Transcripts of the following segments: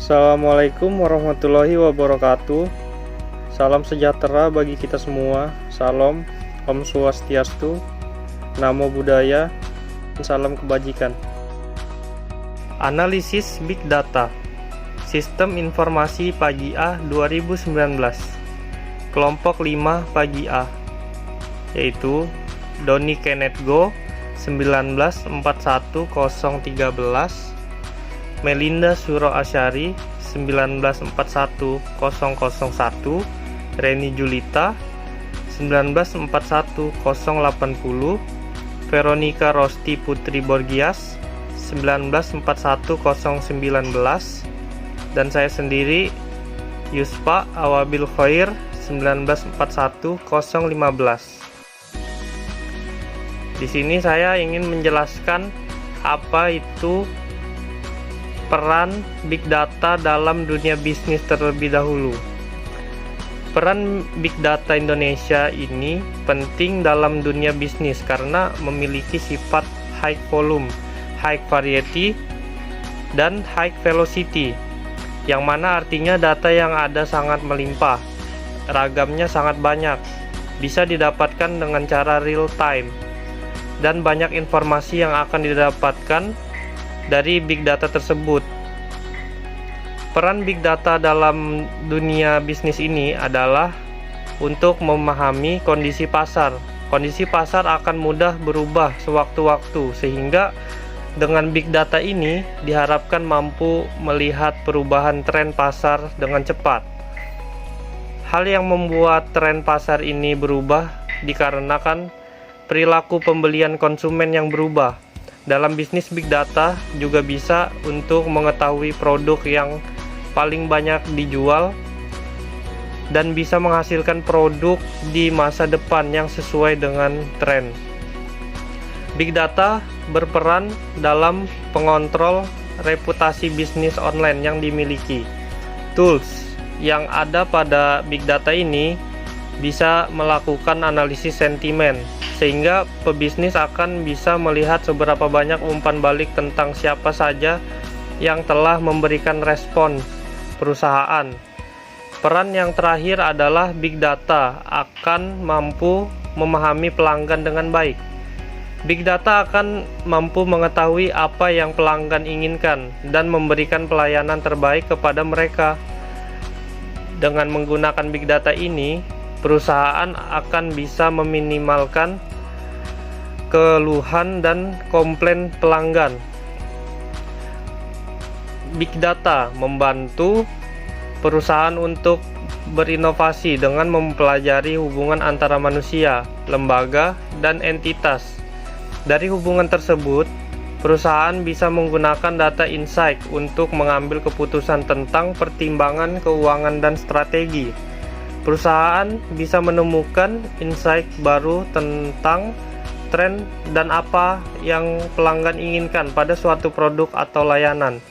Assalamualaikum warahmatullahi wabarakatuh. Salam sejahtera bagi kita semua. Salam, Om Swastiastu, Namo Buddhaya, salam kebajikan. Analisis Big Data, Sistem Informasi Pagi A 2019, Kelompok 5 Pagi A, yaitu Doni Kenneth Go 1941013, Melinda Suro Asyari 1941001, Reni Julita 1941080, Veronica Rosti Putri Borgias 1941019, dan saya sendiri Yuspa Awabil Khair 1941015. Di sini saya ingin menjelaskan apa itu peran Big Data dalam dunia bisnis terlebih dahulu. Peran Big Data Indonesia ini penting dalam dunia bisnis karena memiliki sifat high volume, high variety, dan high velocity, yang mana artinya data yang ada sangat melimpah, ragamnya sangat banyak, bisa didapatkan dengan cara real time, dan banyak informasi yang akan didapatkan dari Big Data tersebut. Peran Big Data dalam dunia bisnis ini adalah untuk memahami kondisi pasar. Kondisi pasar akan mudah berubah sewaktu-waktu, sehingga dengan Big Data ini diharapkan mampu melihat perubahan tren pasar dengan cepat. Hal yang membuat tren pasar ini berubah dikarenakan perilaku pembelian konsumen yang berubah. Dalam bisnis Big Data juga bisa untuk mengetahui produk yang paling banyak dijual dan bisa menghasilkan produk di masa depan yang sesuai dengan tren. Big Data berperan dalam pengontrol reputasi bisnis online yang dimiliki. Tools yang ada pada Big Data ini bisa melakukan analisis sentimen, sehingga pebisnis akan bisa melihat seberapa banyak umpan balik tentang siapa saja yang telah memberikan respons perusahaan. Peran yang terakhir adalah Big Data akan mampu memahami pelanggan dengan baik. Big Data akan mampu mengetahui apa yang pelanggan inginkan dan memberikan pelayanan terbaik kepada mereka. Dengan menggunakan Big Data ini, perusahaan akan bisa meminimalkan keluhan dan komplain pelanggan. Big Data membantu perusahaan untuk berinovasi dengan mempelajari hubungan antara manusia, lembaga, dan entitas. Dari hubungan tersebut, perusahaan bisa menggunakan data insight untuk mengambil keputusan tentang pertimbangan keuangan dan strategi. Perusahaan bisa menemukan insight baru tentang tren dan apa yang pelanggan inginkan pada suatu produk atau layanan.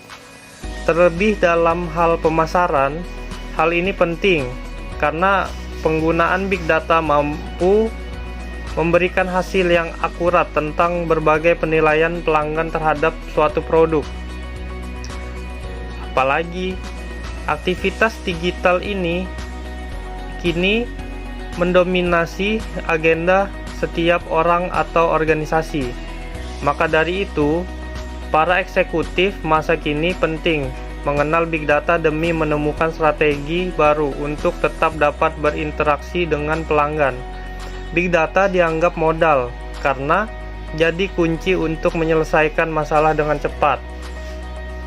Terlebih dalam hal pemasaran, hal ini penting karena penggunaan Big Data mampu memberikan hasil yang akurat tentang berbagai penilaian pelanggan terhadap suatu produk. Apalagi aktivitas digital ini kini mendominasi agenda setiap orang atau organisasi. Maka dari itu, para eksekutif masa kini penting mengenal Big Data demi menemukan strategi baru untuk tetap dapat berinteraksi dengan pelanggan. Big Data dianggap modal karena jadi kunci untuk menyelesaikan masalah dengan cepat,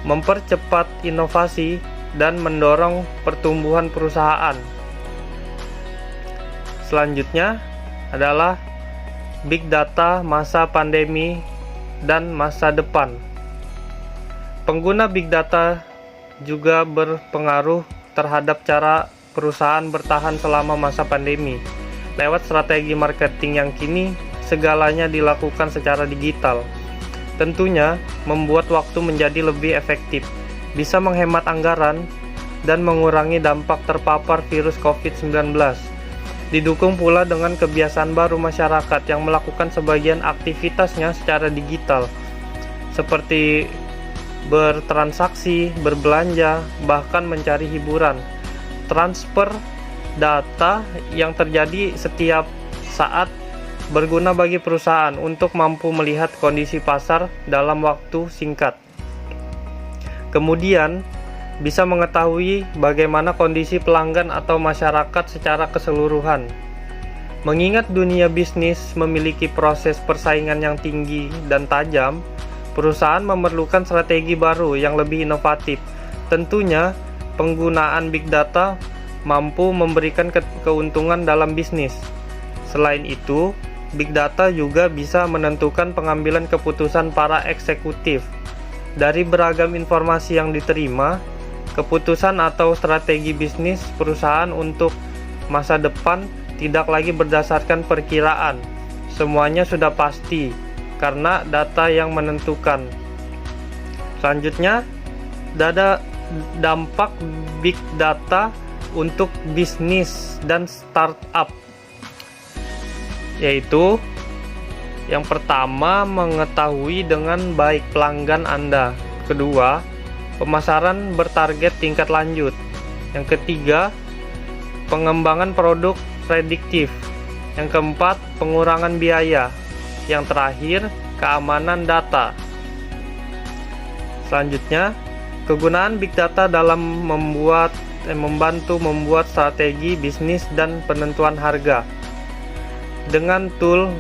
mempercepat inovasi, dan mendorong pertumbuhan perusahaan. Selanjutnya adalah Big Data masa pandemi dan masa depan. Pengguna Big Data juga berpengaruh terhadap cara perusahaan bertahan selama masa pandemi. Lewat strategi marketing yang kini segalanya dilakukan secara digital. Tentunya membuat waktu menjadi lebih efektif, bisa menghemat anggaran, dan mengurangi dampak terpapar virus COVID-19. Didukung pula dengan kebiasaan baru masyarakat yang melakukan sebagian aktivitasnya secara digital, seperti bertransaksi, berbelanja, bahkan mencari hiburan. Transfer data yang terjadi setiap saat berguna bagi perusahaan untuk mampu melihat kondisi pasar dalam waktu singkat. Kemudian, bisa mengetahui bagaimana kondisi pelanggan atau masyarakat secara keseluruhan. Mengingat dunia bisnis memiliki proses persaingan yang tinggi dan tajam, perusahaan memerlukan strategi baru yang lebih inovatif. Tentunya, penggunaan big data mampu memberikan keuntungan dalam bisnis. Selain itu, big data juga bisa menentukan pengambilan keputusan para eksekutif. Dari beragam informasi yang diterima, keputusan atau strategi bisnis perusahaan untuk masa depan tidak lagi berdasarkan perkiraan. Semuanya sudah pasti karena data yang menentukan. Selanjutnya, dampak big data untuk bisnis dan startup, yaitu yang pertama, mengetahui dengan baik pelanggan Anda. Kedua, pemasaran bertarget tingkat lanjut. Yang ketiga, pengembangan produk prediktif. Yang keempat, pengurangan biaya. Yang terakhir, keamanan data. Selanjutnya, kegunaan big data dalam membantu membuat strategi bisnis dan penentuan harga. Dengan tool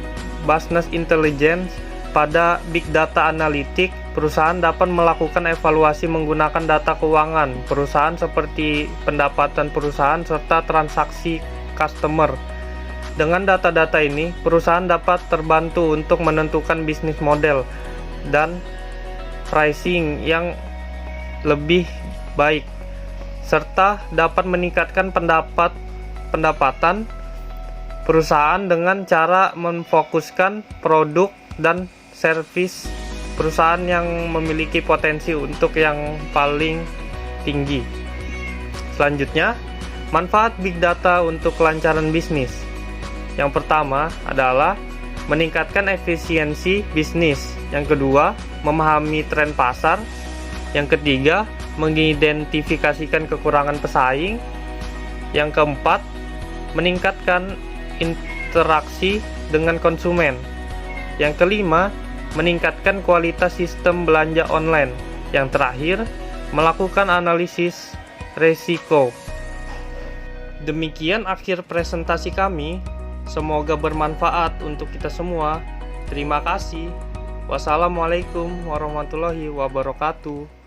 Business Intelligence pada Big Data Analytics, perusahaan dapat melakukan evaluasi menggunakan data keuangan perusahaan seperti pendapatan perusahaan serta transaksi customer. Dengan data-data ini, perusahaan dapat terbantu untuk menentukan bisnis model dan pricing yang lebih baik, serta dapat meningkatkan pendapatan perusahaan dengan cara memfokuskan produk dan servis perusahaan yang memiliki potensi untuk yang paling tinggi. Selanjutnya, manfaat big data untuk kelancaran bisnis. Yang pertama adalah meningkatkan efisiensi bisnis. Yang kedua, memahami tren pasar. Yang ketiga, mengidentifikasikan kekurangan pesaing. Yang keempat, meningkatkan interaksi dengan konsumen. Yang kelima, meningkatkan kualitas sistem belanja online. Yang terakhir, melakukan analisis risiko. Demikian akhir presentasi kami. Semoga bermanfaat untuk kita semua. Terima kasih. Wassalamualaikum warahmatullahi wabarakatuh.